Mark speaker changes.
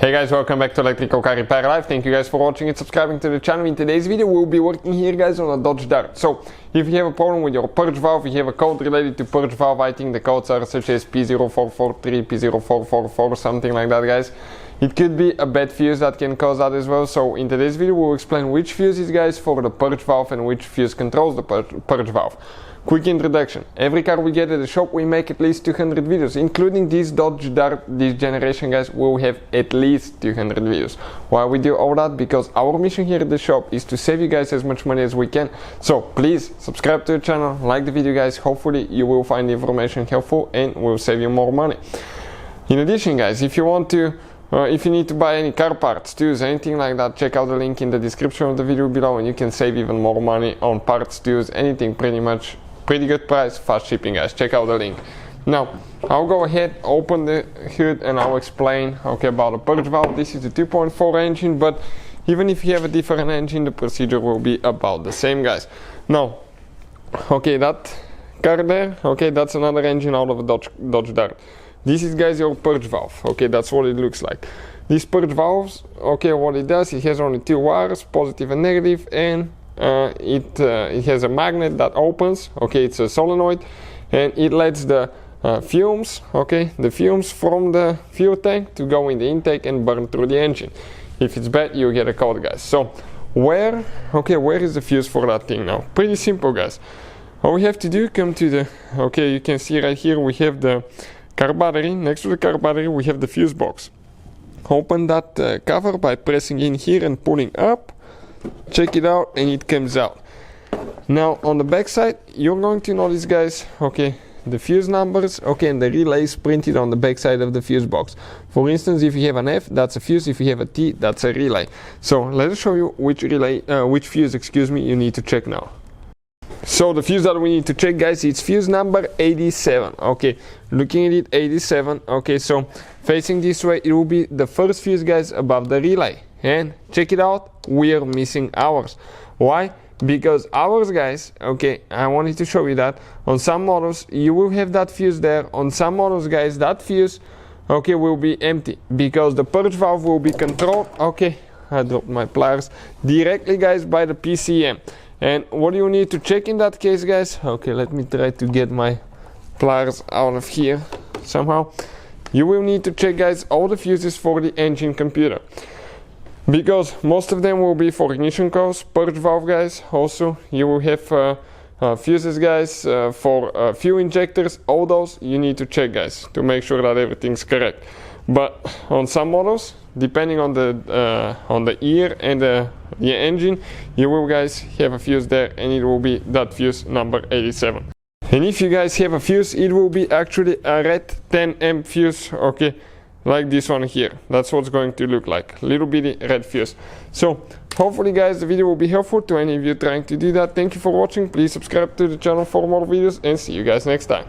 Speaker 1: Hey guys, welcome back to Electrical Car Repair Live. Thank you guys for watching and subscribing to the channel. In today's video we'll be working here guys on a Dodge Dart. So if you have a problem with your purge valve, you have a code related to purge valve, I think the codes are such as P0443 P0444, something like that guys. It could be a bad fuse that can cause that as well. So in today's video we'll explain which fuse is guys for the purge valve and which fuse controls the purge valve. Quick introduction. Every car we get at the shop we make at least 200 videos, including this Dodge Dart, this generation guys, we'll have at least 200 videos. Why we do all that? Because our mission here at the shop is to save you guys as much money as we can. So please subscribe to the channel, like the video guys, hopefully you will find the information helpful and will save you more money. In addition guys, if you want to if you need to buy any car parts, tools, anything like that, check out the link in the description of the video below and you can save even more money on parts, tools, anything pretty much. Pretty good price, fast shipping guys, check out the link. Now I'll go ahead, open the hood and I'll explain about the purge valve. This is the 2.4 engine, but even if you have a different engine the procedure will be about the same guys. Now that car there, that's another engine out of a Dodge Dart. This is guys your purge valve, that's what it looks like. These purge valves, what it does, it has only two wires, positive and negative, and it has a magnet that opens, it's a solenoid, and it lets the fumes, the fumes from the fuel tank to go in the intake and burn through the engine. If it's bad, you get a code guys. So where is the fuse for that thing now? Pretty simple guys. All we have to do, come to the, you can see right here we have the car battery. Next to the car battery we have the fuse box. Open that cover by pressing in here and pulling up. Check it out and it comes out. Now on the back side you're going to notice guys, the fuse numbers, and the relays printed on the back side of the fuse box. For instance, if you have an F, that's a fuse. If you have a T, that's a relay. So let's show you which fuse you need to check now. So the fuse that we need to check guys, it's fuse number 87. Looking at it, 87. So facing this way it will be the first fuse guys above the relay. And check it out, we are missing ours. Why? Because ours guys, I wanted to show you that on some models you will have that fuse there. On some models guys, that fuse will be empty because the purge valve will be controlled, I dropped my pliers, directly guys by the PCM. And what do you need to check in that case guys? Let me try to get my pliers out of here somehow. You will need to check guys all the fuses for the engine computer, because most of them will be for ignition coils, purge valve guys. Also you will have fuses guys for fuel injectors. All those you need to check guys to make sure that everything's correct. But on some models, depending on the year and the engine, you will guys have a fuse there and it will be that fuse number 87. And if you guys have a fuse, it will be actually a red 10 amp fuse, like this one here. That's what's going to look like, little bitty red fuse. So hopefully guys the video will be helpful to any of you trying to do that. Thank you for watching, please subscribe to the channel for more videos and see you guys next time.